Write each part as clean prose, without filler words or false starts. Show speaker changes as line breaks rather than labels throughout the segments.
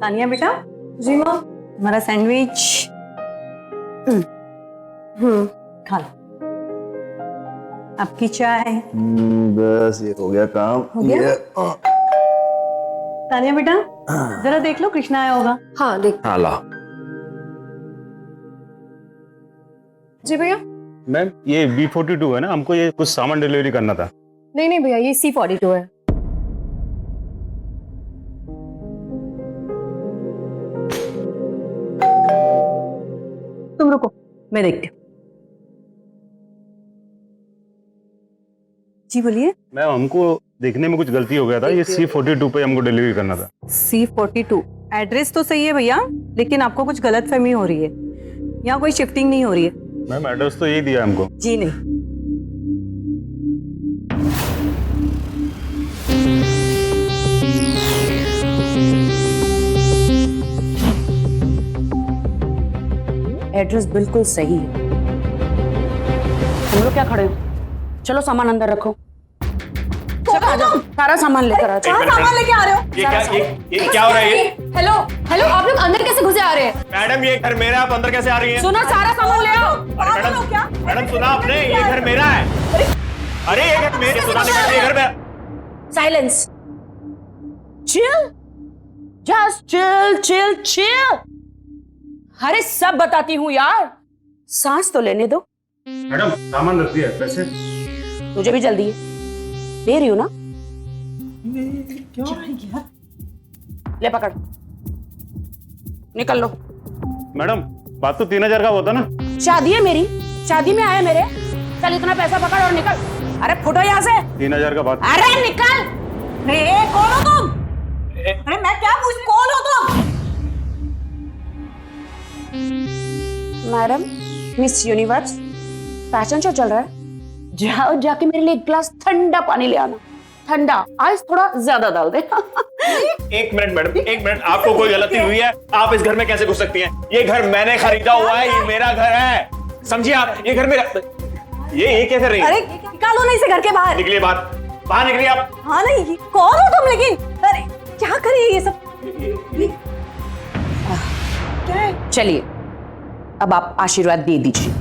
तानिया बेटा।
जी माँ।
हमारा सैंडविच खा लो। आपकी चाय।
बस ये हो गया काम।
हो गया? तानिया बेटा जरा देख लो, कृष्णा आया होगा।
हाँ देख।
हाँ ला।
जी भैया।
मैम ये B42 है ना, हमको ये कुछ सामान डिलीवरी करना था।
नहीं नहीं भैया, ये C42 है।
तुम रुको, मैं देखती हूँ। जी बोलिए।
मैम हमको देखने में कुछ गलती हो गया था, ये C42 पे हमको डिलीवरी करना था।
C42 एड्रेस तो सही है भैया, लेकिन आपको कुछ गलतफहमी हो रही है। यहाँ कोई शिफ्टिंग नहीं हो रही है।
मैम एड्रेस तो यही दिया हमको।
जी नहीं।
एड्रेस बिल्कुल सही है। तुम लोग क्या खड़े हो? चलो सामान अंदर रखो। सारा सामान लेकर आ जाओ।
सामान लेके आ रहे हो?
ये क्या हो रहा है?
हेलो हेलो, आप लोग अंदर कैसे घुसे आ रहे हैं?
मैडम ये घर मेरा, आप अंदर कैसे आ रही हैं?
सुनो, सारा सामान ले आओ।
पागल हो क्या?
मैडम सुना आपने, ये घर मेरा है। अरे ये घर मेरे, सुना नहीं, ये घर मेरा।
Silence. Chill, just chill chill chill. अरे सब बताती हूँ यार, सांस तो लेने दो।
मैडम सामान रख दिया वैसे।
तुझे भी जल्दी है, दे रही हूँ ना। ले पकड़, निकल लो।
मैडम बात तो 3000 का होता ना।
शादी है मेरी, शादी में आया मेरे। चल इतना पैसा पकड़ और निकल। अरे फुटो यहाँ से।
3000 का बात।
अरे निकल।
कौन हो तुम? अरे मैं क्या पूछ, कौन हो तुम?
Madam, miss universe fashion show चल रहा है, जाओ जाके मेरे लिए एक गिलास ठंडा पानी ले आना। ठंडा, आइस थोड़ा ज्यादा डाल दे।
एक मिनट मैडम, एक मिनट, आपको कोई गलती हुई है? आप इस घर में कैसे घुस सकती हैं? ये घर मैंने खरीदा हुआ है, ये मेरा घर है, समझिए आप। ये घर मेरा। ये क्या कर रही है?
अरे निकालो ना इसे घर के बाहर।
निकलिए बाहर निकलिए आप।
हाँ नहीं, कौन हो तुम लेकिन? अरे क्या करिए ये सब? क्या है?
चलिए अब आप आशीर्वाद दे दीजिए।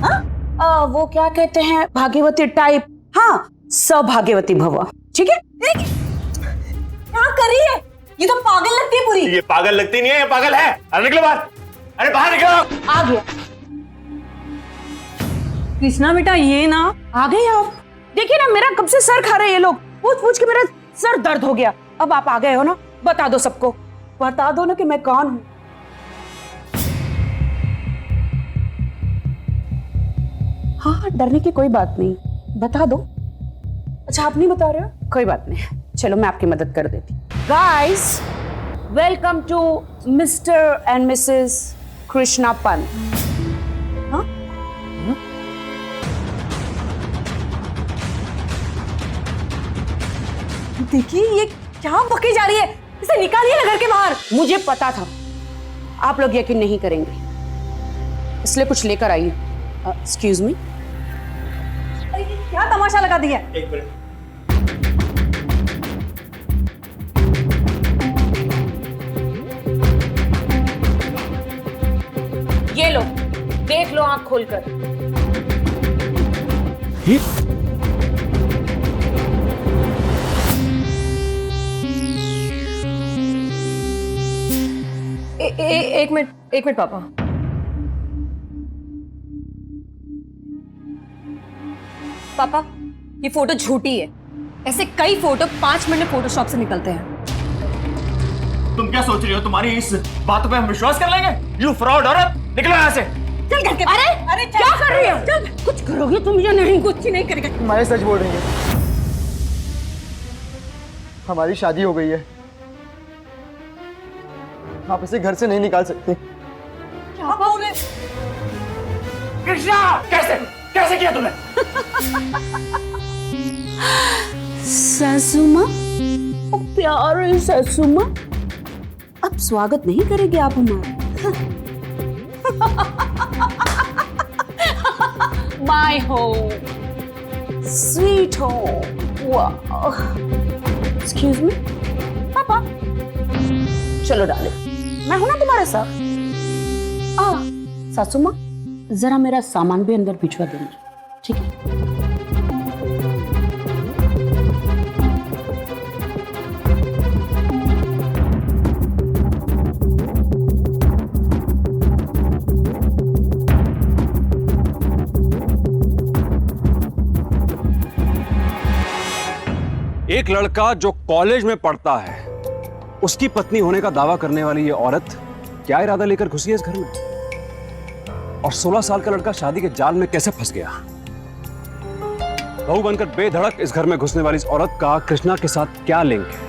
वो क्या कहते हैं, भाग्यवती टाइप। हाँ, सौभाग्यवती भव। ठीक है?
क्या कर रही है? ये तो पागल लगती है पूरी।
ये पागल लगती नहीं है, ये पागल है। अरे निकलो बाहर, अरे बाहर निकलो।
आ गया,
कृष्णा बेटा ये ना।
आ गए आप। देखिए ना, मेरा कब से सर खा रहे हैं ये लोग, पूछ पूछ के मेरा सर दर्द हो गया। अब आप आ गए हो ना, बता दो सबको, बता दो ना कि मैं कौन हूं। हाँ, डरने की कोई बात नहीं, बता दो। अच्छा आप नहीं बता रहे हो, कोई बात नहीं, चलो मैं आपकी मदद कर देती। Guys, welcome to Mr and Mrs Krishna Pant.
देखिए ये क्या बकी जा रही है, इसे निकालिए ना घर के बाहर।
मुझे पता था आप लोग यकीन नहीं करेंगे, इसलिए कुछ लेकर आई। Excuse me.
क्या तमाशा लगा दिया?
एक मिनट,
ये लो, देख लो आंख खोलकर।
एक मिनट पापा। पापा ये फोटो झूठी है। ऐसे कई फोटो 5 मिनट में फोटोशॉप से निकलते हैं।
तुम क्या सोच रही हो? तुम्हारी इस बात पे हम विश्वास कर लेंगे? यू फ्रॉड औरत, निकलो यहाँ से।
चल घर के। अरे
क्या कर रही हो? कुछ करोगे तुम या नहीं?
कुछ नहीं करेगा।
तुम्हारे सच बोल रही है, हमारी शादी हो गई है, आप इसे घर से नहीं निकाल सकते।
क्या बोल रहे?
कृष्णा, कैसे किया तुमने?
सासू माँ, ओ प्यारे सासू माँ, अब स्वागत नहीं करेंगे आप हमारा? My home, sweet home. वाह। एक्सक्यूज मी पापा, चलो डाले। मैं हूं ना तुम्हारे साथ। सासू माँ, जरा मेरा सामान भी अंदर भिजवा देना, ठीक है?
एक लड़का जो कॉलेज में पढ़ता है, उसकी पत्नी होने का दावा करने वाली ये औरत क्या इरादा लेकर घुसी है इस घर में? और 16 साल का लड़का शादी के जाल में कैसे फंस गया? बहू बनकर बेधड़क इस घर में घुसने वाली इस औरत का कृष्णा के साथ क्या लिंक है?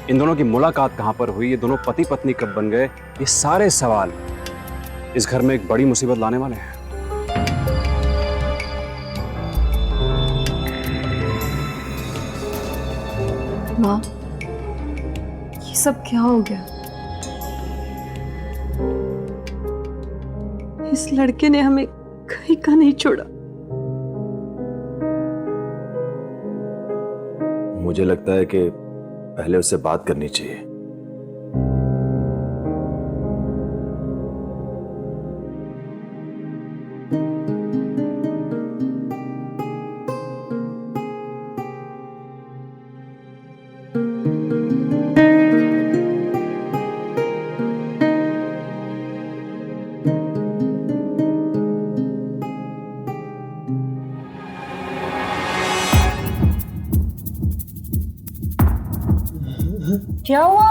इन दोनों की मुलाकात कहां पर हुई? ये दोनों पति पत्नी कब बन गए? ये सारे सवाल इस घर में एक बड़ी मुसीबत लाने वाले हैं।
माँ, ये सब क्या हो गया?
इस लड़के ने हमें कहीं का नहीं छोड़ा।
मुझे लगता है कि पहले उससे बात करनी चाहिए।
क्या हुआ?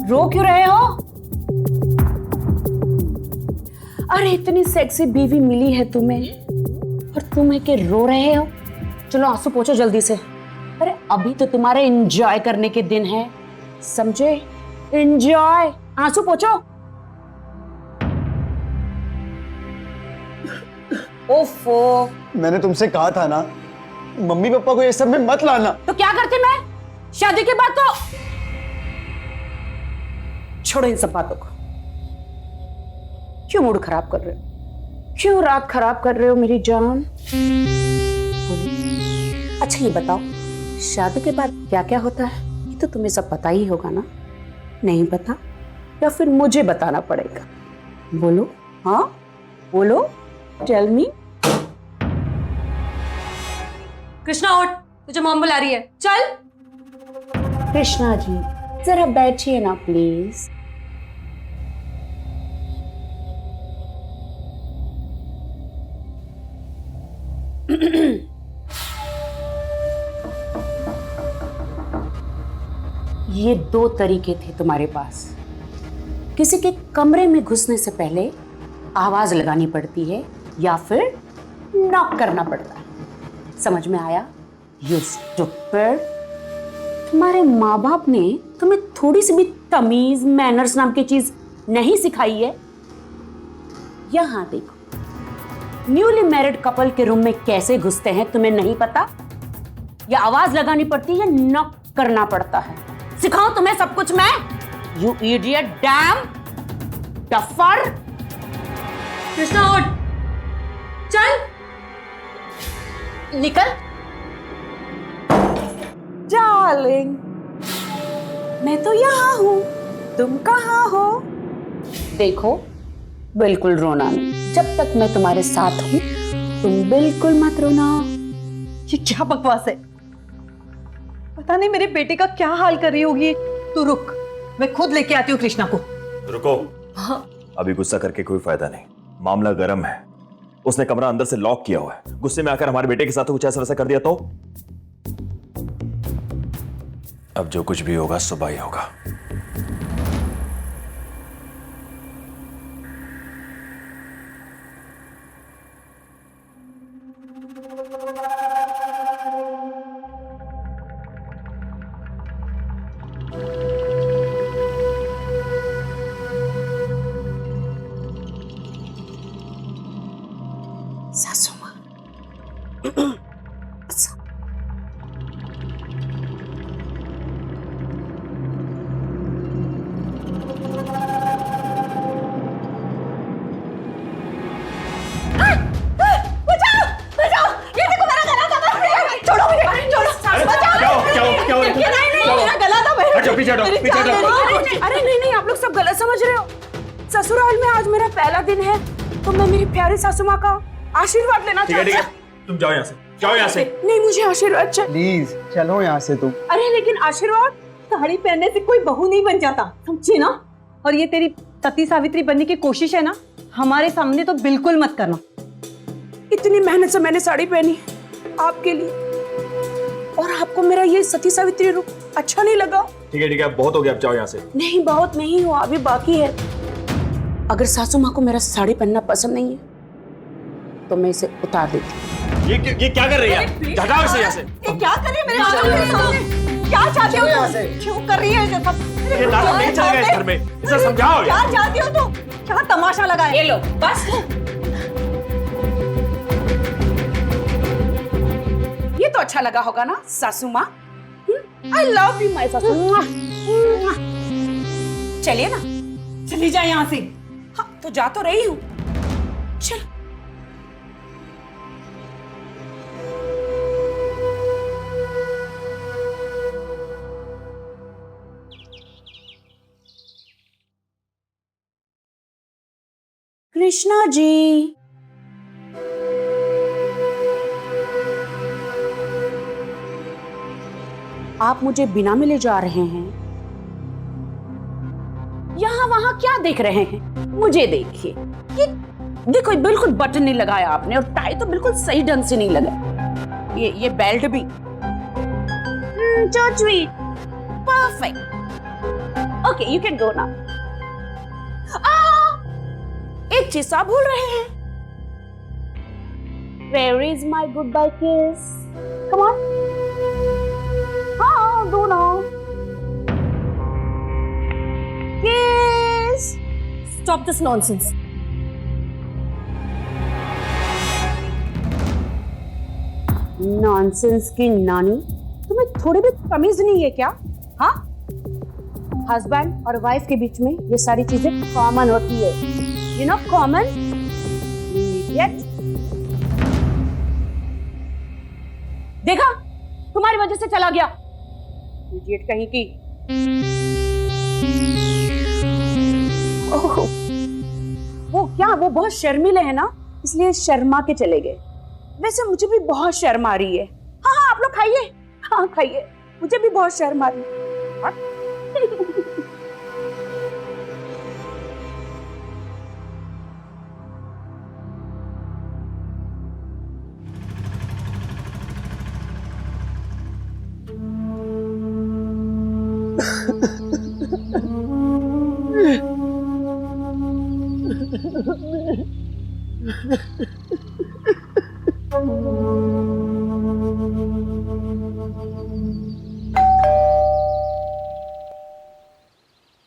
रो क्यों रहे हो? अरे इतनी सेक्सी बीवी मिली है तुम्हें और तुम है कि रो रहे हो? चलो आंसू पोंछो जल्दी से। अरे अभी तो तुम्हारे एंजॉय करने के दिन है, समझे? एंजॉय, आंसू पोंछो। ओफो,
मैंने तुमसे कहा था ना, मम्मी पापा को ये सब में मत लाना।
तो क्या करती मैं? शादी के बाद तो छोड़ो इन सब बातों को। क्यों मूड खराब कर रहे हो? क्यों रात खराब कर रहे हो मेरी जान? अच्छा ये बताओ, शादी के बाद क्या क्या होता है? ये तो तुम्हें सब पता ही होगा ना? नहीं पता या फिर मुझे बताना पड़ेगा? बोलो, हाँ बोलो, टेल मी।
कृष्णा उठ, तुझे मॉम बुला रही है, चल।
कृष्णा जी जरा बैठिए ना प्लीज। ये दो तरीके थे तुम्हारे पास। किसी के कमरे में घुसने से पहले आवाज लगानी पड़ती है या फिर नॉक करना पड़ता है। समझ में आया? You stupid. तुम्हारे माँ बाप ने तुम्हें थोड़ी सी भी तमीज, मैनर्स नाम की चीज नहीं सिखाई है? यहां देखो, न्यूली मैरिड कपल के रूम में कैसे घुसते हैं तुम्हें नहीं पता? या आवाज लगानी पड़ती है, नॉक करना पड़ता है? सिखाऊं तुम्हें सब कुछ मैं? You idiot, dam tougher.
Krishna उठ, चल
निकल। डार्लिंग, मैं तो यहाँ हूँ, तुम कहाँ हो? देखो, बिल्कुल रोना नहीं। जब तक मैं तुम्हारे साथ हूँ तुम बिल्कुल मत रोना।
ये क्या बकवास है? पता नहीं मेरे बेटे का क्या हाल कर रही होगी। तू रुक, मैं खुद लेके आती हूँ कृष्णा को।
रुको, अभी गुस्सा करके कोई फायदा नहीं। मामला गर्म है। उसने कमरा अंदर से लॉक किया हुआ है। गुस्से में आकर हमारे बेटे के साथ कुछ ऐसा वैसा कर दिया तो अब जो कुछ भी होगा सुबह ही होगा।
सासू माँ,
पीछे हटो,
मेरी
पीछे
जान
हटो।
लेने की
अरे नहीं नहीं, आप लोग सब गलत समझ रहे हो। ससुराल में आज मेरा पहला दिन है, तो मैं मेरी प्यारी सासू माँ का आशीर्वाद लेना
ठीक है,
चाहती
ठीक है, तुम जाओ यहाँ से, जाओ यहाँ से।
नहीं, मुझे आशीर्वाद चाहिए।
प्लीज चलो यहाँ से तुम।
अरे लेकिन आशीर्वाद,
साड़ी पहनने से कोई बहू नहीं बन जाता, समझी ना। और ये तेरी सती सावित्री बनने की कोशिश है ना, हमारे सामने तो बिल्कुल मत करना।
इतनी मेहनत से मैंने साड़ी पहनी आपके लिए, और आपको मेरा ये सती सावित्री रूप अच्छा नहीं लगा?
ठीक है, बहुत हो गया, अब जाओ यहाँ से।
नहीं, बहुत नहीं हुआ, अभी बाकी है। अगर सासू माँ को मेरा साड़ी पहनना पसंद नहीं है तो मैं इसे उतार देती हूँ।
ये क्या कर रही है? हटाओ इसे यहाँ से।
ये क्या कर रही है मेरे सामने? क्या चाहते हो तुम? क्यों कर रही है ये सब?
ये नाटक नहीं चलेगा इस घर में, इसे समझाओ
क्या
यार।
चाहती हो तुम? क्या तमाशा लगा है?
ये लो, बस। ये तो अच्छा लगा होगा ना सासू माँ? आई लव यू माय सासू। चलिए ना।
चली जाए यहाँ से।
हाँ, तो जा तो रही हूँ। चल। कृष्णा जी, आप मुझे बिना मिले जा रहे हैं? यहाँ वहां क्या देख रहे हैं? मुझे देखिए, ये देखो, बिल्कुल बटन नहीं लगाया आपने, और टाई तो बिल्कुल सही ढंग से नहीं लगा। ये बेल्ट भी so sweet, perfect. Okay, you can go now. एक चीज आप भूल रहे हैं। Where is my goodbye kiss? Come on. हाँ, दो ना। Kiss.
Stop this nonsense.
Nonsense की नानी, तुम्हें थोड़ी भी तमीज नहीं है क्या? हाँ, हस्बैंड और वाइफ के बीच में ये सारी चीजें कॉमन होती है, यू नो, कॉमन। देखा, तुम्हारी वजह से चला गया, इडियट कहीं की। ओह, वो क्या, वो बहुत शर्मीले है ना, इसलिए शर्मा के चले गए। वैसे मुझे भी बहुत शर्म आ रही है। हाँ हाँ, आप लोग खाइए, हाँ खाइए, मुझे भी बहुत शर्म आ रही है।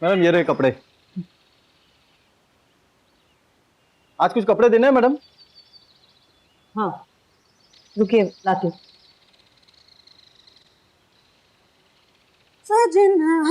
मैडम ये रहे कपड़े। आज कुछ कपड़े देने हैं मैडम?
हाँ, रुकिए लाती हूँ।
सजना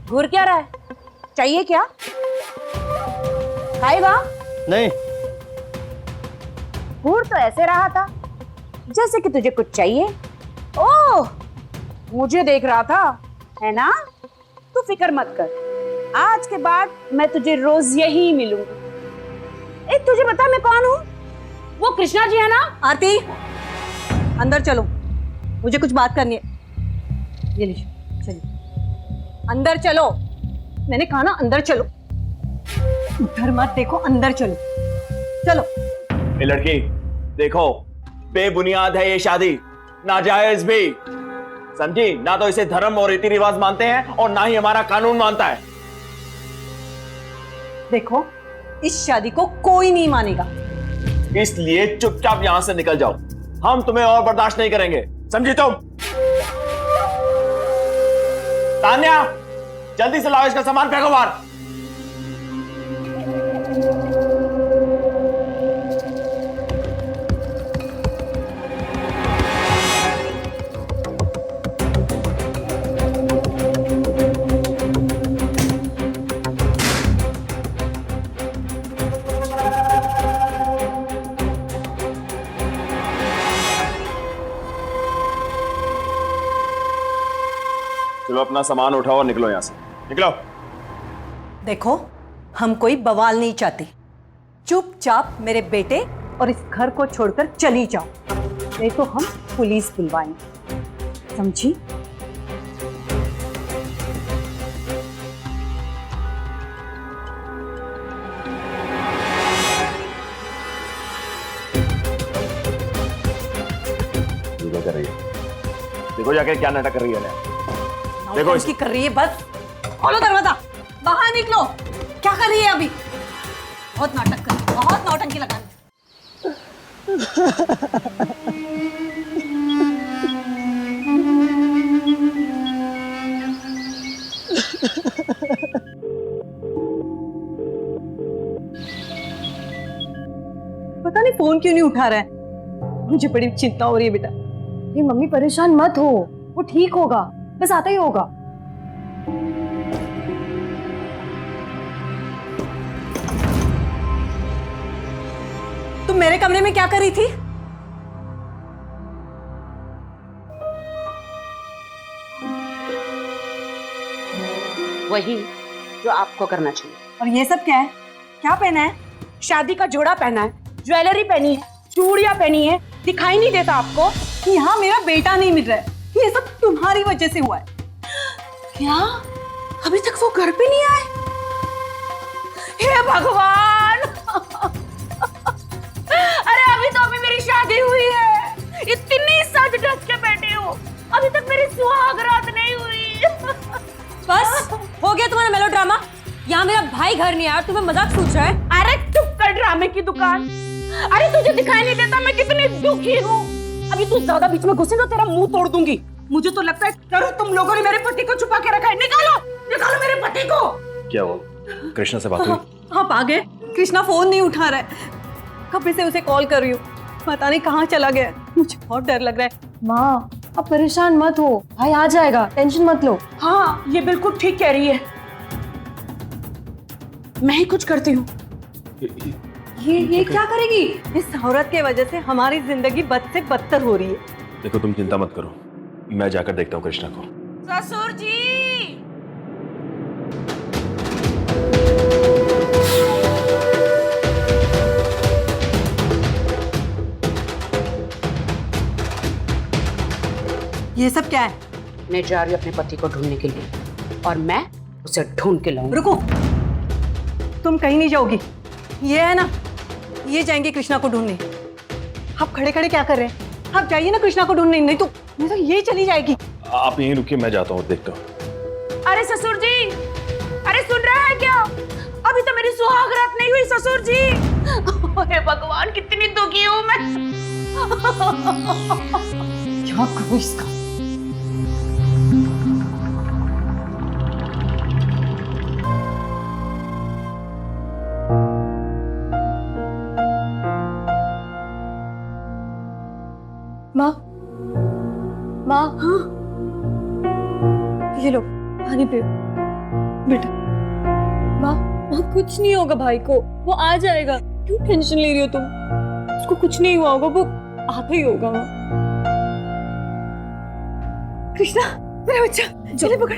घूर क्या रहा है? चाहिए क्या? खाएगा?
नहीं।
घूर तो ऐसे रहा था जैसे कि तुझे कुछ चाहिए। ओह, मुझे देख रहा था, है ना? तू फिक्र मत कर, आज के बाद मैं तुझे रोज यही मिलूंगी। तुझे पता मैं कौन हूँ? वो कृष्णा जी है ना?
आरती, अंदर चलो, मुझे कुछ बात करनी है। ये लीजिए, चलिए अंदर चलो। मैंने कहा ना अंदर चलो, उधर मत देखो, अंदर चलो, चलो।
ये लड़की देखो, बेबुनियाद है ये शादी, नाजायज भी, समझी ना? तो इसे धर्म और रीति रिवाज मानते हैं और ना ही हमारा कानून मानता है।
देखो, इस शादी को कोई नहीं मानेगा,
इसलिए चुपचाप यहां से निकल जाओ, हम तुम्हें और बर्दाश्त नहीं करेंगे, समझी तुम? तान्या, जल्दी से लाओ इसका सामान, फेंको बाहर।
चलो अपना सामान उठाओ और निकलो यहाँ से, निकलो।
देखो, हम कोई बवाल नहीं चाहते। चुपचाप मेरे बेटे और इस घर को छोड़कर चली जाओ, नहीं तो हम पुलिस बुलवाएंगे, समझी?
क्या कर रही है? देखो जाके क्या नाटक कर रही है ना। देखो
इसकी कर रही है, बस खोलो दरवाजा, बाहर निकलो। क्या कर रही है अभी? बहुत नाटक कर, बहुत नौटंकी लगा। पता नहीं फोन क्यों नहीं उठा रहा है। मुझे बड़ी चिंता हो रही है बेटा।
ये मम्मी परेशान मत हो, वो ठीक होगा, बस आता ही होगा।
तुम मेरे कमरे में क्या कर रही थी?
वही जो आपको करना चाहिए।
और ये सब क्या है? क्या पहना है?
शादी का जोड़ा पहना है, ज्वेलरी पहनी है, चूड़ियां पहनी है, दिखाई नहीं देता आपको?
यहाँ मेरा बेटा नहीं मिल रहा है, ये सब तुम्हारी वजह से हुआ है।
क्या अभी तक वो घर पे नहीं आए? हे भगवान! अरे अभी तो अभी मेरी शादी हुई है, इतनी सज धज के बैठे हो, अभी तक मेरी सुहाग रात नहीं हुई।
बस हो गया तुम्हारा मेलोड्रामा। यहाँ मेरा भाई घर नहीं आया और तुम्हें मजाक सूझ रहा है?
अरे चुप कर ड्रामे की दुकान। अरे तुझे दिखाई नहीं देता मैं कितनी दुखी हूँ? अभी तू ज्यादा बीच में घुसे तो तेरा मुंह तोड़ दूंगी। मुझे तो लगता है करो तुम लोगों ने मेरे पति को छुपा के रखा है। निकालो, निकालो मेरे पति को।
क्या हुआ? कृष्णा से बात हुई?
आप आ गए? कृष्णा फोन नहीं उठा रहा है, कब से उसे कॉल कर रही हूँ, पता नहीं कहाँ चला गया। मुझे बहुत डर लग रहा है।
माँ अब परेशान मत हो, भाई आ जाएगा, टेंशन मत लो।
हाँ ये बिल्कुल ठीक कह रही है, मैं ही कुछ करती हूँ।
ये क्या करेगी?
इस औरत के वजह से हमारी जिंदगी बद से बदतर हो रही है।
देखो तुम चिंता मत करो, मैं जाकर देखता हूँ कृष्णा को।
ससुर जी!
ये सब क्या है?
मैं जा रही हूँ अपने पति को ढूंढने के लिए और मैं उसे ढूंढ के लाऊंगी।
रुको, तुम कहीं नहीं जाओगी। ये है ना, ये जाएंगे कृष्णा को ढूंढने। आप खड़े खड़े क्या कर रहे हैं? आप जाइए ना कृष्णा को ढूंढने, नहीं तो ये चली जाएगी।
आप यहीं रुकिए, मैं जाता हूँ, देखता हूँ।
अरे ससुर जी, अरे सुन रहे हैं क्या? अभी तो मेरी सुहाग रात नहीं हुई ससुर जी। हे भगवान कितनी दुखी हूँ मैं।
क्या करूं इसका?
माँ, माँ, हाँ, ये लो पानी पियो बेटा। माँ, कुछ नहीं होगा भाई को, वो आ जाएगा। क्यों टेंशन ले रही हो तुम? उसको कुछ नहीं हुआ होगा, वो आता ही होगा। माँ, कृष्णा मेरा बच्चा, चले पकड़।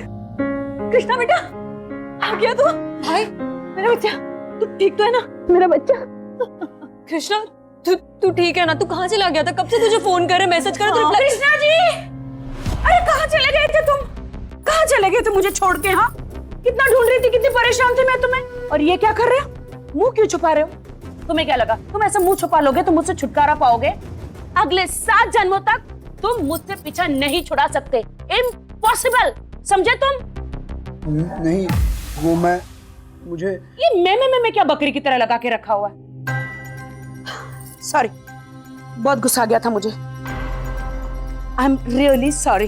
कृष्णा बेटा, आ गया तू? भाई मेरा बच्चा, तू ठीक तो है ना? मेरा बच्चा। कृष्णा तू ठीक है ना? तू कहाँ चला गया था? कब से तुझे फोन कर रहे, मैसेज कर रहे, तू रिप्लाई।
कृष्णा जी, अरे कहाँ चले गए थे तुम? कहाँ चले गए थे मुझे छोड़ के? हाँ, कितना ढूंढ रही थी, कितनी परेशान थी मैं तुम्हें। और ये क्या कर रहे हो? मुंह क्यों छुपा रहे हो? तुम्हें क्या लगा तुम ऐसा मुंह छुपा लोगे तो मुझसे छुटकारा पाओगे? अगले 7 जन्मों तक तुम मुझसे पीछा नहीं छुड़ा सकते। इम्पॉसिबल, समझे तुम?
नहीं, वो मुझे
ये मैं क्या बकरी की तरह लगा के रखा हुआ है? सॉरी, बहुत गुस्सा आ गया था मुझे। I am really sorry.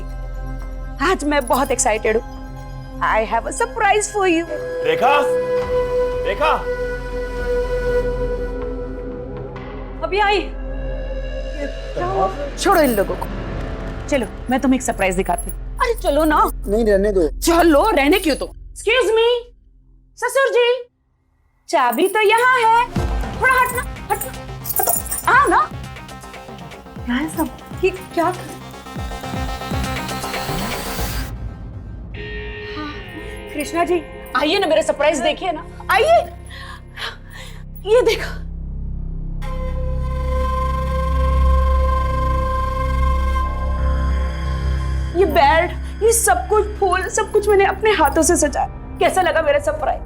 आज मैं बहुत एक्साइटेड हूँ। I have a surprise for you.
Rekha, Rekha,
अभी आई।
छोड़ो इन लोगों को, चलो मैं तुम्हें एक सरप्राइज दिखाती हूँ। अरे चलो ना।
नहीं, रहने दो।
चलो, रहने क्यों? तो एक्सक्यूज मी ससुर जी, चाबी तो यहाँ है, थोड़ा हटना, हटना, हटो, आ ना।
क्या है सब? ये क्या?
कृष्णा जी आइए ना, मेरा सरप्राइज देखिए ना, आइए। ये देखो, ये बेड, ये सब कुछ, फूल, सब कुछ मैंने अपने हाथों से सजाया। कैसा लगा मेरा सरप्राइज?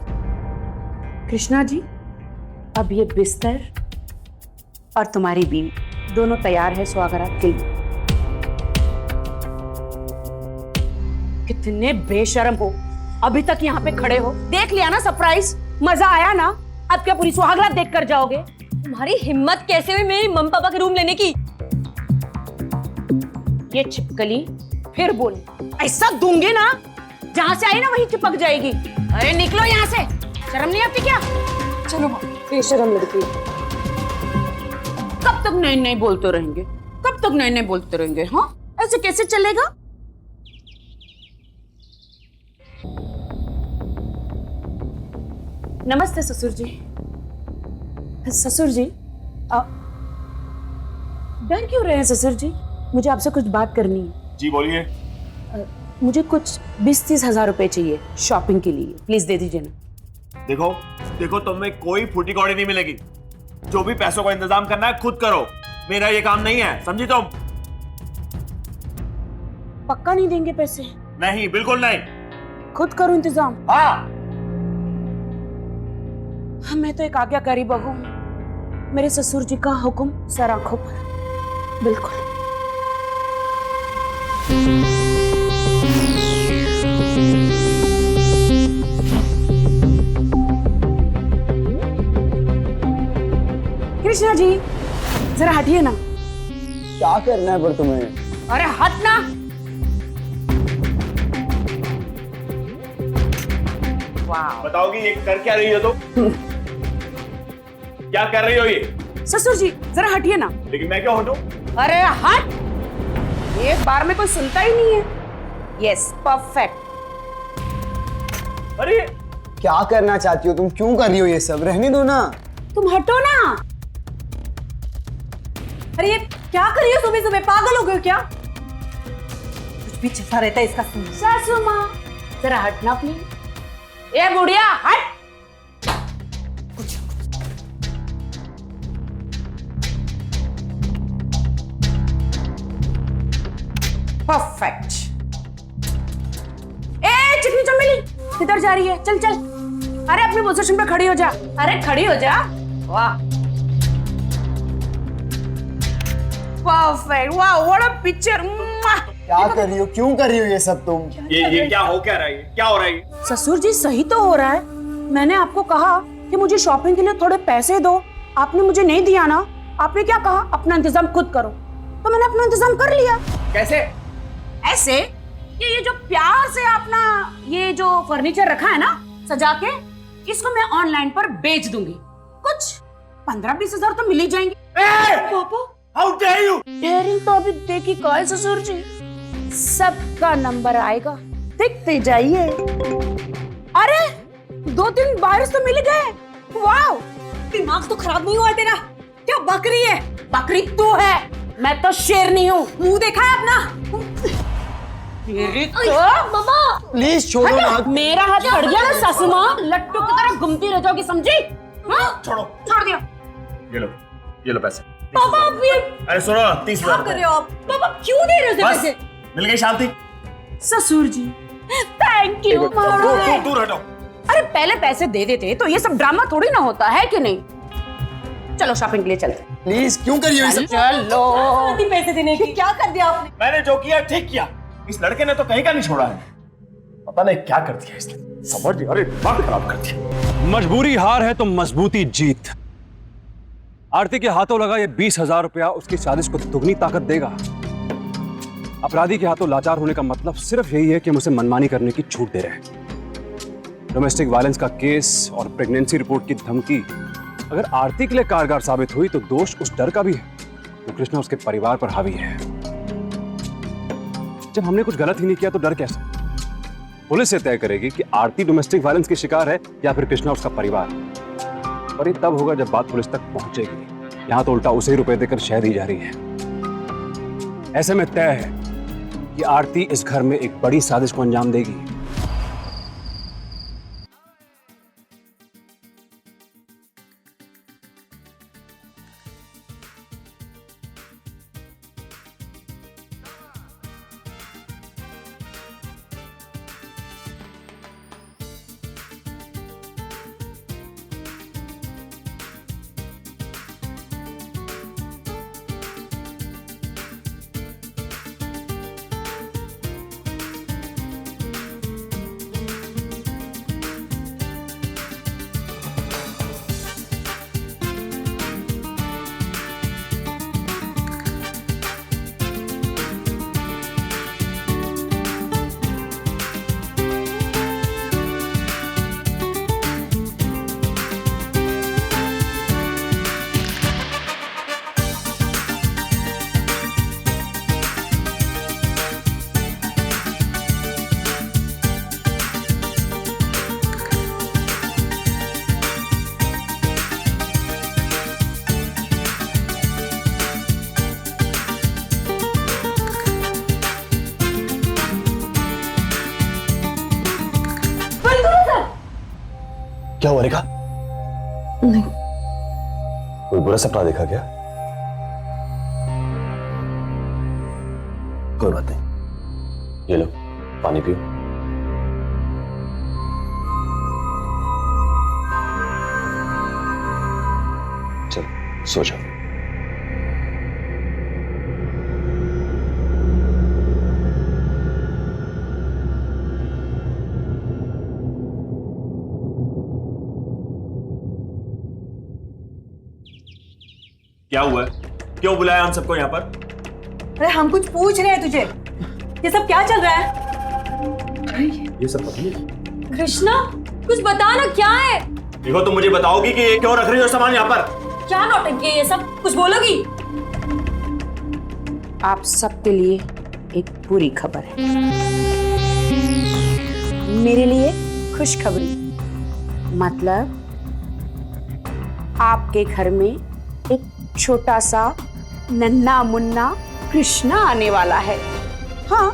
कृष्णा जी, अब ये बिस्तर और तुम्हारी बीवी दोनों तैयार है सुहागरात के लिए। कितने बेशर्म हो, अभी तक यहाँ पे खड़े हो। देख लिया ना सरप्राइज, मजा आया ना? अब क्या पूरी सुहागरात देख कर जाओगे?
तुम्हारी हिम्मत कैसे हुई मेरी मम्मी पापा के रूम लेने की?
ये छिपकली फिर बोली, ऐसा दूंगे ना, जहां से आई ना वहीं चिपक जाएगी। अरे निकलो यहाँ से, शर्म नहीं आती क्या? चलो बेशर्म लड़की। कब तक नहीं नहीं बोलते रहेंगे? कब तक नहीं नहीं बोलते रहेंगे? हाँ, ऐसे कैसे चलेगा? नमस्ते ससुर जी। ससुर जी, डर क्यों रहे हैं ससुर जी? मुझे आपसे कुछ बात करनी है।
जी बोलिए।
मुझे कुछ 20-30 हजार रुपए चाहिए शॉपिंग के लिए, प्लीज दे दीजिए ना।
देखो देखो, तुम्हें कोई फूटी कौड़ी नहीं मिलेगी। जो भी पैसों का इंतजाम करना है खुद करो, मेरा ये काम नहीं है, समझी तुम?
पक्का नहीं देंगे पैसे?
नहीं, बिल्कुल नहीं।
खुद करो इंतजाम।
हाँ,
मैं तो एक आज्ञाकारी बहू हूँ, मेरे ससुर जी का हुक्म सर आंखों पर। बिल्कुल। कृष्णा जी, जरा हटिए ना।
क्या करना है पर तुम्हें?
अरे हट ना।
बताओगी ये कर क्या रही हो तुम? क्या कर रही हो ये?
ससुर जी जरा हटिए ना।
लेकिन मैं क्यों हटूं?
अरे हट, एक बार में कोई सुनता ही नहीं है। Yes, perfect.
अरे
क्या करना चाहती हो तुम? क्यों कर रही हो ये सब? रहने दो ना।
तुम हटो ना।
अरे ये क्या कर रही हो सुबह सुबह? पागल हो गए हो क्या? कुछ भी चलता रहता है इसका।
सासू माँ जरा हटना प्लीज। ए बुढ़िया हट। परफेक्ट। ए चिकनी चमेली, किधर जा रही है? चल चल। अरे अपनी पोजीशन पे खड़ी हो जा। अरे खड़ी हो जा। वाह परफेक्ट, वाह व्हाट अ पिक्चर।
क्या कर रही हो? क्यों कर रही हो ये सब तुम?
ये क्या हो क्या रहा है? क्या हो रहा है?
ससुर जी सही तो हो रहा है। मैंने आपको कहा कि मुझे शॉपिंग के लिए थोड़े पैसे दो, आपने मुझे नहीं दिया ना। आपने क्या कहा? अपना इंतजाम खुद करो। तो मैंने अपना इंतजाम कर लिया।
कैसे?
ऐसे कि ये जो प्यार से अपना ये जो फर्नीचर रखा है ना सजा के, इसको मैं ऑनलाइन पर बेच दूंगी। कुछ 15-20 हजार तो मिल ही जाएंगे।
पापा, हाउ डेयर यू?
डेयरिंग तो अभी देखी का है ससुर जी, सबका नंबर आएगा, देखते जाइए। अरे 2-3 बारिश तो मिल गए। वाओ,
दिमाग तो खराब नहीं हुआ है तेरा? क्या बकरी है?
बकरी तू है, मैं तो शेरनी हूँ।
मुंह देखा है अपना?
मामा
प्लीज छोड़ो ना।
मेरा हाथ पड़ गया ना सासू माँ, लट्टू की तरह घूमती रह जाओगी, समझी? हाँ?
छोड़ो।
छोड़ दिया।
ये लो पैसे।
पापा आप ये
अरे सुनो, 30
क्या कर रहे हो आप?
पापा क्यों दे रहे हो
बस
पैसे?
मिल गई शांति।
ससुर जी थैंक यू।
दूर हटो।
अरे पहले पैसे दे देते तो ये सब ड्रामा थोड़ी ना होता है कि नहीं? चलो शॉपिंग के लिए चलते।
प्लीज क्यों कर रही हो ये सब?
चलो।
आधी पैसे देने की क्या कर दिया आपने?
मैंने जो किया ठीक किया। इस लड़के ने तो कहीं का नहीं छोड़ा है। पता नहीं क्या कर दिया इसने। समझ नहीं, अरे दिमाग खराब कर दिया।
मजबूरी हार है तो मजबूती जीत। आरती के हाथों लगा ये 20,000 रुपया उसकी साजिश को दुगनी ताकत देगा। अपराधी के हाथों लाचार होने का मतलब सिर्फ यही है कि हम उसे मनमानी करने की छूट दे रहे हैं। डोमेस्टिक वायलेंस का केस और प्रेगनेंसी रिपोर्ट की धमकी अगर आरती के लिए कारगर साबित हुई तो दोष उस डर का भी है जो कृष्णा उसके परिवार पर हावी है। जब हमने कुछ गलत ही नहीं किया तो डर कैसा? पुलिस ये तय करेगी कि आरती डोमेस्टिक वायलेंस की शिकार है या फिर कृष्णा उसका परिवार। पर ये तब होगा जब बात पुलिस तक पहुंचेगी। यहां तो उल्टा उसे ही रुपए देकर शह दी जा रही है। ऐसे में तय है कि आरती इस घर में एक बड़ी साजिश को अंजाम देगी।
क्या हुआ रेखा?
नहीं।
कोई बुरा सपना देखा क्या? कोई बात नहीं, ये लो पानी पियो। चलो सो जाओ।
क्या हुआ है? क्यों बुलाया हम सबको यहाँ पर?
अरे हम कुछ पूछ रहे हैं तुझे, ये सब क्या चल रहा है?
ये सब पता नहीं।
कृष्णा कुछ बता ना, क्या है?
देखो तुम मुझे बताओगी कि ये क्यों रख रही हो सामान यहाँ पर?
क्या नौटंकी है ये सब, कुछ बोलोगी?
आप सबके लिए एक बुरी खबर है, मेरे लिए खुशखबरी। मतलब आपके घर में एक छोटा सा नन्हा मुन्ना कृष्णा आने वाला है। हाँ,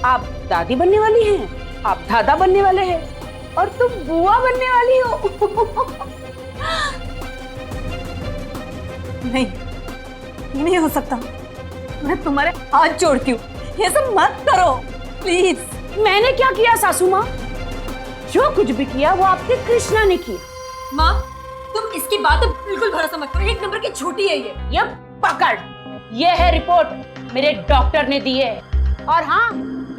आप दादी बनने वाली हैं, आप दादा बनने वाले हैं और तुम बुआ बनने वाली हो।
नहीं, ये नहीं हो सकता। मैं तुम्हारे हाथ जोड़ती हूँ, ये सब मत करो प्लीज।
मैंने क्या किया सासू माँ? जो कुछ भी किया वो आपके कृष्णा ने किया।
माँ तुम इसकी बात बिल्कुल भरोसा मत करो, एक नंबर की झूठी है ये
पकड़, ये है रिपोर्ट मेरे डॉक्टर ने दी है। और हाँ,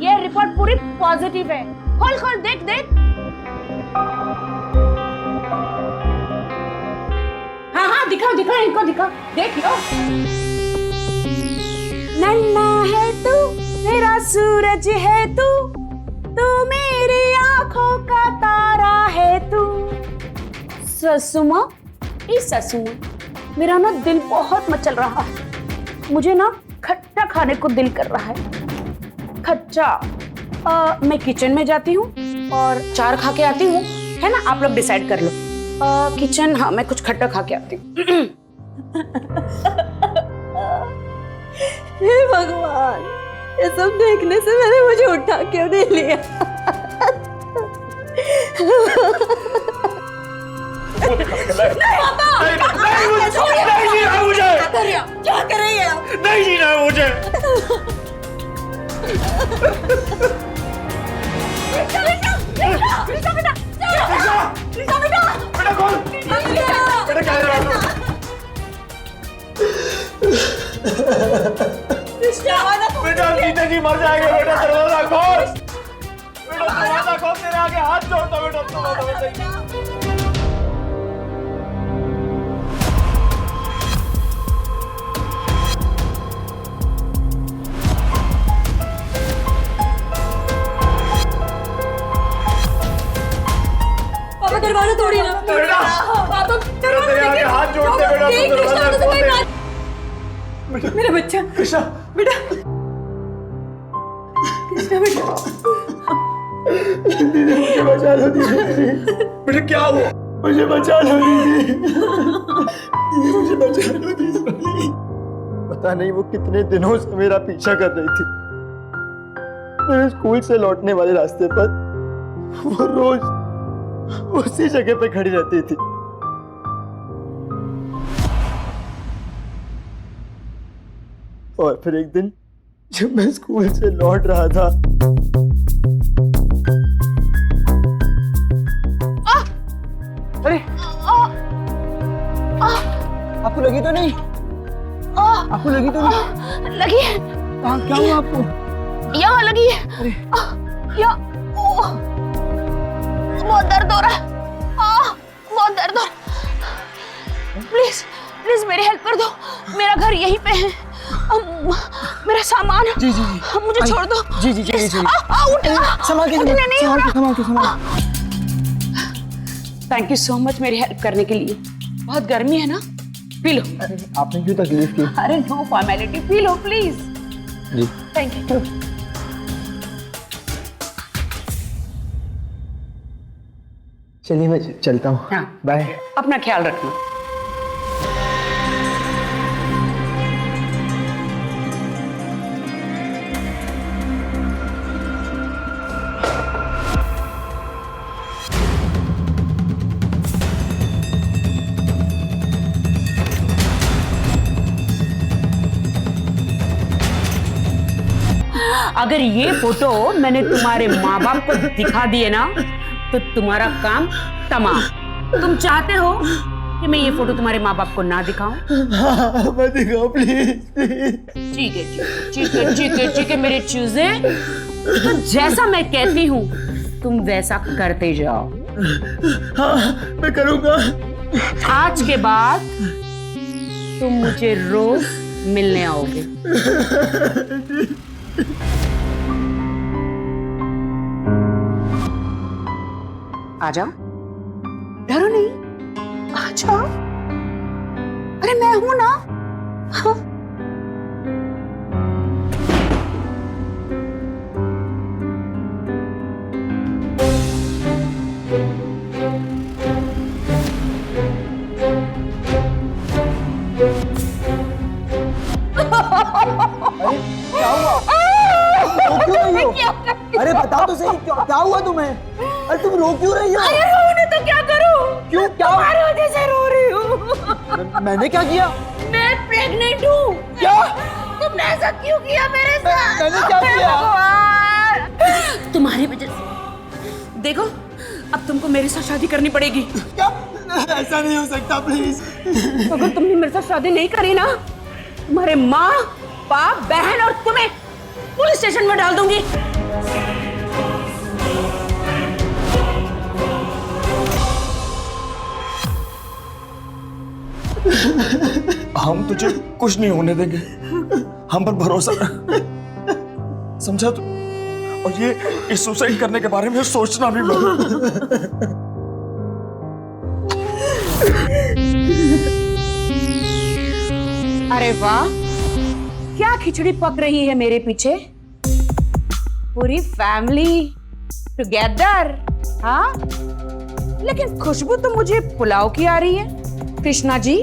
ये रिपोर्ट पूरी पॉजिटिव है। खोल खोल देख देख। हाँ हाँ दिखाओ दिखाओ, इनको दिखाओ, देख लो। नन्ना है तू, मेरा सूरज है तू, तू मेरी आंखों का तारा है तू। ससुमा, इस ससुमा, मेरा ना दिल बहुत मचल रहा है। मुझे ना खट्टा खाने को दिल कर रहा है। खट्टा। मैं किचन में जाती हूँ और चार खा के आती हूँ, है ना? आप लोग डिसाइड कर लो। किचन, हाँ मैं कुछ खट्टा खा के आती हूँ।
हे भगवान, ये सब देखने से मैंने मुझे उठा क्यों नहीं लिया? क्या कर रही है आप?
नहीं जीना है मुझे। बेटा कौन? बेटा क्या कर रहा है? बेटा जीते जी मर जाएंगे। बेटा दरवाजा खोल, बेटा दरवाजा खोल, तेरे आगे हाथ जोड़ता बेटा, बेटा।
पापा दरवाजा तोड़िए ना।
बेटा,
पापा
तेरे आगे हाथ जोड़ते बेटा,
देख,
तू दरवाजा
कृष्णा,
खोल दे।
मेरा बच्चा
कृष्णा,
बेटा, कृष्णा बेटा,
दीदी मुझे बचा लो दीदी।
बेटा क्या हुआ?
मुझे बचा लो दीदी, दीदी मुझे बचा लो दीदी। पता नहीं वो कितने दिनों से मेरा पीछा कर रही थी। मेरे स्कूल से लौटने वाले रास्ते पर वो रोज उसी जगह पे खड़ी रहती थी। और फिर एक दिन जब मैं स्कूल से लौट रहा था, अरे आपको लगी तो नहीं? आपको लगी तो नहीं?
लगी,
कहाँ, क्या हुआ आपको?
यहाँ लगी है। यहाँ बहुत दर्द हो रहा है। बहुत दर्द हो रहा है। प्लीज प्लीज मेरी हेल्प कर दो, मेरा घर यहीं पे है। मेरा सामान,
जी जी जी,
मुझे छोड़ दो।
जी जी जी जी,
संभाल के,
संभाल के।
थैंक यू सो मच मेरी हेल्प करने के लिए। बहुत गर्मी है ना, पी लो।
आपने क्यों तकलीफ की?
अरे नो फॉर्मेलिटी, पी लो प्लीज।
जी
थैंक यू।
चलिए मैं चलता हूँ।
हाँ,
बाय।
अपना ख्याल रखना। अगर ये फोटो मैंने तुम्हारे माँ बाप को दिखा दिए ना तो तुम्हारा काम तमाम। तुम चाहते हो कि मैं ये फोटो तुम्हारे माँ बाप को ना दिखाऊं?
हाँ, मत दिखाओ प्लीज प्लीज।
ठीक है ठीक है ठीक है ठीक है मेरी चूजे, तो जैसा मैं कहती हूँ तुम वैसा करते जाओ।
हाँ मैं करूँगा।
आज के बाद तुम मुझे रोज मिलने आओगे। आ जाओ, डरो नहीं, आ जाओ। अरे मैं हूं ना। हाँ।
क्या हुआ? रो क्यों रही हो? अरे बताओ तो सही, क्या हुआ तुम्हें? अरे तुम रो क्यों रही हो?
अरे रोने तो क्या करूं?
क्यों, क्या?
तुम्हारी वजह से रो रही हूँ।
मैंने क्या किया?
मैं प्रेग्नेंट हूँ।
क्या?
तुमने ऐसा क्यों किया मेरे साथ?
मैंने क्या किया?
भगवान! तुम्हारी वजह से। देखो, अब तुमको मेरे साथ शादी करनी पड़ेगी।
क्या? ऐसा नहीं हो सकता प्लीज।
अगर तुमने मेरे साथ शादी नहीं करी ना, तुम्हारे माँ, बाप, बहन और तुम्हें पुलिस स्टेशन में डाल दूंगी।
हम तुझे कुछ नहीं होने देंगे, हम पर भरोसा रख। समझा तू? और ये सुसाइड करने के बारे में सोचना भी मत।
अरे वाह, क्या खिचड़ी पक रही है मेरे पीछे। पूरी फैमिली टुगेदर। हाँ, लेकिन खुशबू तो मुझे पुलाव की आ रही है। कृष्णा जी,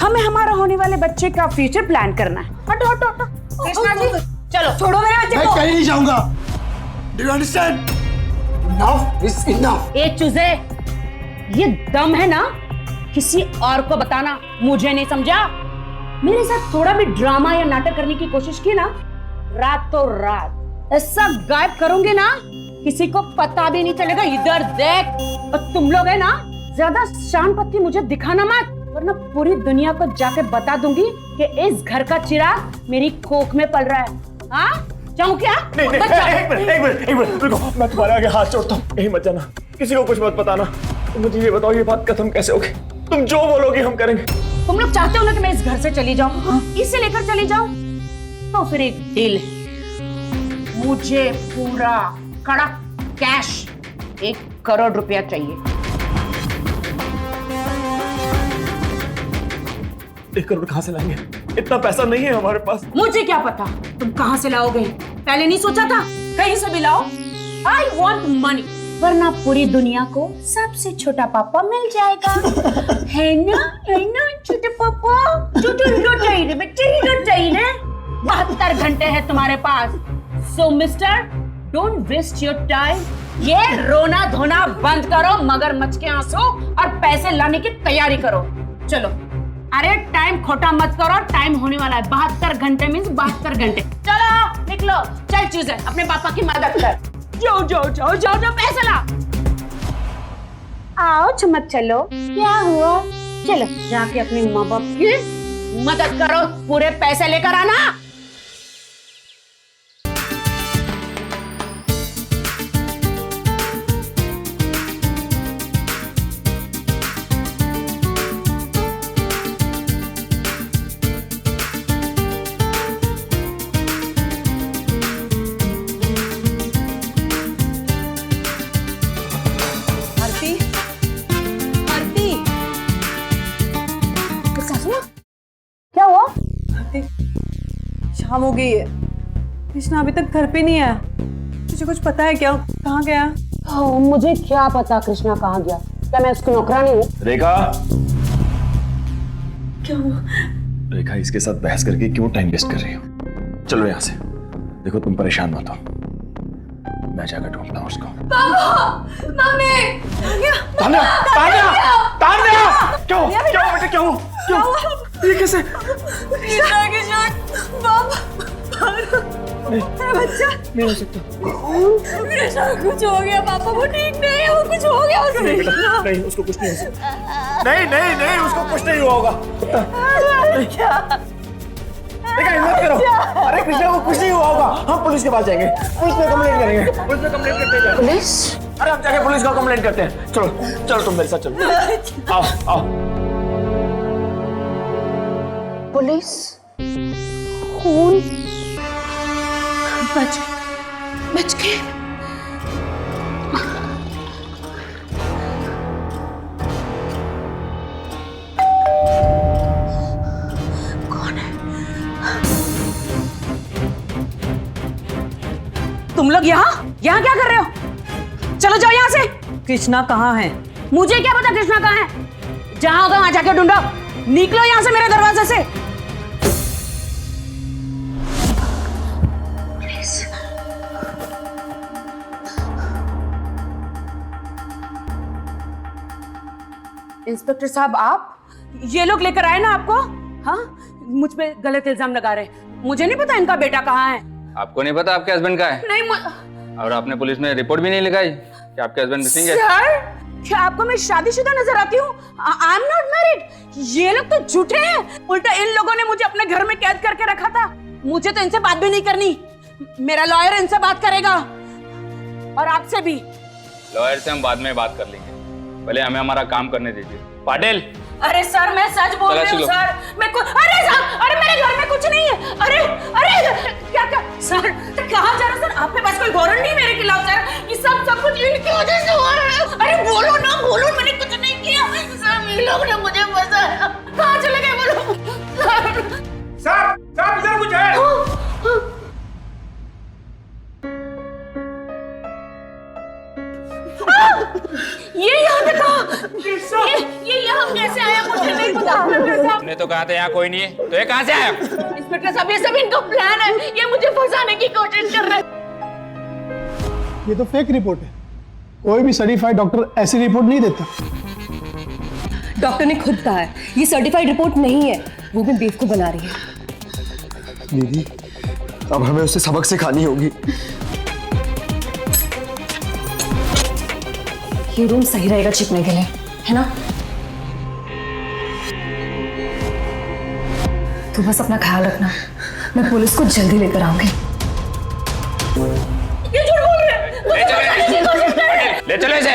हमें हमारा होने वाले बच्चे का फ्यूचर प्लान करना है। हटो हटो हटो। कृष्णा जी चलो, छोड़ो मेरे बच्चे
मैं
को।
कहीं नहीं जाऊंगा। Do you understand? Enough is enough.
ए चूजे, ये दम है ना किसी और को बताना, मुझे नहीं समझा। मेरे साथ थोड़ा भी ड्रामा या नाटक करने की कोशिश की ना, रातों रात ऐसा गायब करोगे ना किसी को पता भी नहीं चलेगा। इधर देख। और तुम लोग है ना, ज्यादा शान पत्ती मुझे दिखाना मत, वरना पूरी दुनिया को जाके बता दूंगी कि इस घर का चिराग मेरी कोख में पल रहा है। हाँ, जाऊं क्या?
एक मिनट रुको, मैं तुम्हारे आगे हाथ जोड़ता हूँ। यही मत जाना, किसी को कुछ मत बताना। तुम मुझे ये बताओ, ये बात खत्म कैसे होगी? तुम जो बोलोगी हम करेंगे।
तुम लोग चाहते हो ना कि मैं इस घर से चली जाऊं, इसे लेकर चली जाऊं, तो फिर एक डील है। मुझे पूरा कड़क कैश 1 करोड़ रुपया चाहिए।
1 करोड़ कहाँ से लाएंगे? इतना पैसा नहीं है हमारे पास।
मुझे क्या पता तुम कहां से लाओगे, पहले नहीं सोचा था? कहीं से भी लाओ। आई वॉन्ट मनी, वरना पूरी दुनिया को सबसे छोटा पापा मिल जाएगा। है ना छोटे पापा? जो चाहिए बच्चे, जो चाहिए। 72 घंटे है तुम्हारे पास। So mister, don't waste your time. ये रोना धोना बंद करो, मगरमच्छ के आंसू, और पैसे लाने की तैयारी करो। चलो। अरे टाइम खोटा मत करो, टाइम होने वाला है। 72 घंटे मीन्स 72 घंटे। चलो निकलो, चल चूजे, अपने पापा की मदद कर। जाओ जाओ जाओ जाओ जाओ, पैसे ला। आओ चमक, चलो। क्या हुआ? चलो जाके अपने माँ बाप की मदद करो, पूरे पैसे लेकर आना। क्या हुआ?
शाम हो गई है, कृष्णा अभी तक घर पे नहीं आया। तुझे कुछ पता है क्या, कहाँ गया?
मुझे क्या पता कृष्णा कहाँ गया। क्या मैं उसकी नौकरानी हूँ?
रेखा,
क्या हुआ?
रेखा, इसके साथ बहस करके क्यों टाइम वेस्ट कर रही हो? चलो यहाँ से। देखो तुम परेशान मत हो, मैं जाकर ढूंढता हूँ उसको।
मम्मी!
तान्या! तान्या! तान्या! क्यों? क्या हुआ बेटा? क्या हुआ? क्यों? ये कैसे?
कृष्णा, मेरा बच्चा
नहीं हो सकता।
मेरे साथ कुछ हो गया पापा, वो ठीक नहीं है, वो कुछ हो गया उसको।
नहीं, उसको कुछ नहीं हो सकता। नहीं नहीं नहीं, उसको कुछ नहीं हुआ होगा। देखा, हिम्मत करो। अरे कृष्णा को कुछ नहीं हुआ होगा। हम पुलिस के पास जाएंगे, पुलिस में कंप्लेंट करेंगे। पुलिस में कंप्लेंट करते हैं।
पुलिस?
अरे हम जाके पुलिस को कंप्लेंट करते हैं। चलो चलो, तुम मेरे साथ चलो। आओ आओ।
पुलिस? खून? बच गए। कौन है? तुम लोग यहाँ क्या कर रहे हो? चलो जाओ यहाँ से।
कृष्णा कहाँ है?
मुझे क्या पता कृष्णा कहाँ है? जहाँ होगा वहां जाके ढूंढो। निकलो यहाँ से मेरे दरवाजे से। इंस्पेक्टर साहब, आप ये लोग लेकर आए ना आपको? हाँ, मुझ पे गलत इल्जाम लगा रहे। मुझे नहीं पता इनका बेटा कहाँ है।
आपको नहीं पता आपके हस्बैंड का है?
नहीं।
और आपने पुलिस में रिपोर्ट भी नहीं लिखाई कि आपके हस्बैंड मिसिंग है?
सर, क्या आपको मैं शादीशुदा नजर आती हूँ? I am not married. ये लोग तो झूठे हैं। उल्टा इन लोगों ने मुझे अपने घर में कैद करके रखा था। मुझे तो इनसे बात भी नहीं करनी। मेरा लॉयर इनसे बात करेगा और आपसे भी।
लॉयर से हम बाद में बात कर लेंगे, पहले हमें हमारा काम करने दीजिए। पाटिल,
अरे सर, मैं सच बोल रही हूँ सर। अरे सर, अरे मेरे घर में कुछ नहीं है। अरे क्या सर, कहाँ जा रहा सर? आपके पास कोई वारंट नहीं मेरे खिलाफ सर? ये सब कुछ इनकी वजह से हो रहा है। अरे बोलो ना, बोलो, मैंने कुछ नहीं किया सर। ये लोग ने मुझे फंसाया। कहाँ चले गए बोलो
सर इधर कुछ है।
ये यहाँ पे कहाँ? ये यहाँ कैसे आया मुझे नहीं पता।
तुमने तो कहा था यहाँ कोई नहीं है, तो ये कहाँ से आया?
इंस्पेक्टर साहब, ये सब इनका प्लान है। ये मुझे फंसाने की कोशिश कर रहे हैं।
ये तो फेक रिपोर्ट है। कोई भी सर्टिफाइड डॉक्टर ऐसी रिपोर्ट नहीं देता।
डॉक्टर ने खुद कहा है ये सर्टिफाइड रिपोर्ट नहीं है, वो भी बेवकूफ बना रही है।
दीदी, अब हमें उससे सबक सिखानी होगी।
ये रूम सही रहेगा छिपने के लिए, है ना? तू बस अपना ख्याल रखना, मैं पुलिस को जल्दी लेकर आऊंगी।
ये झूठ बोल रहे हैं।
ले चलो इसे।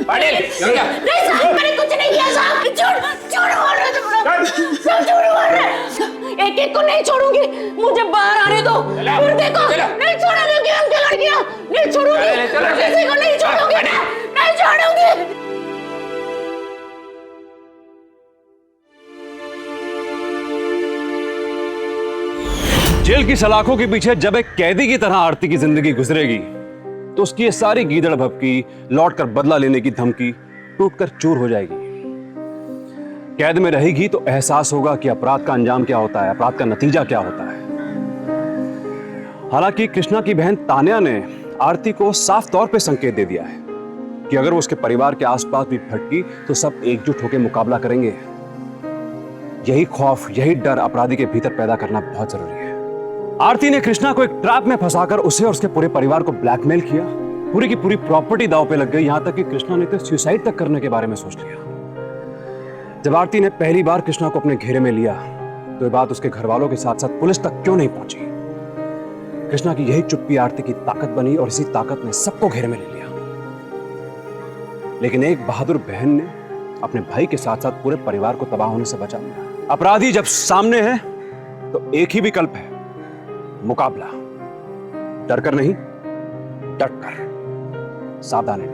पाटिल,
नहीं साहब, मैंने कुछ नहीं किया साहब। झूठ बोल रहे तुम लोग। सब झूठ बोल रहे हैं। एक को नहीं छोड़ूंगी। मुझे बाहर आने दो, फिर देखो। नहीं छोड़ूंगी उनकी लड़कियां, नहीं छोड़ूंगी। किसी को नहीं छोड़ूंगी, नहीं छोड़ूंगी।
जेल की सलाखों के पीछे जब एक कैदी की तरह आरती की जिंदगी गुजरेगी, तो उसकी ये सारी गीदड़ भपकी, लौट कर बदला लेने की धमकी टूटकर चूर हो जाएगी। कैद में रहेगी तो एहसास होगा कि अपराध का अंजाम क्या होता है, अपराध का नतीजा क्या होता है। हालांकि कृष्णा की बहन तान्या ने आरती को साफ तौर पे संकेत दे दिया है कि अगर वो उसके परिवार के आसपास भी भटकी तो सब एकजुट होकर मुकाबला करेंगे। यही खौफ, यही डर अपराधी के भीतर पैदा करना बहुत जरूरी है। आरती ने कृष्णा को एक ट्रैप में फंसाकर उसे और उसके पूरे परिवार को ब्लैकमेल किया। पूरी की पूरी प्रॉपर्टी दांव पे लग गई, यहां तक कि कृष्णा ने तो सुसाइड तक करने के बारे में सोच लिया। जब आरती ने पहली बार कृष्णा को अपने घेरे में लिया तो ये बात उसके घर वालों के साथ साथ पुलिस तक क्यों नहीं पहुंची। कृष्णा की यही चुप्पी आरती की ताकत बनी और इसी ताकत ने सबको घेरे में ले लिया। लेकिन एक बहादुर बहन ने अपने भाई के साथ साथ पूरे परिवार को तबाह होने से बचा लिया। अपराधी जब सामने है तो एक ही विकल्प है, मुकाबला। डर कर नहीं, डट कर। सावधान है।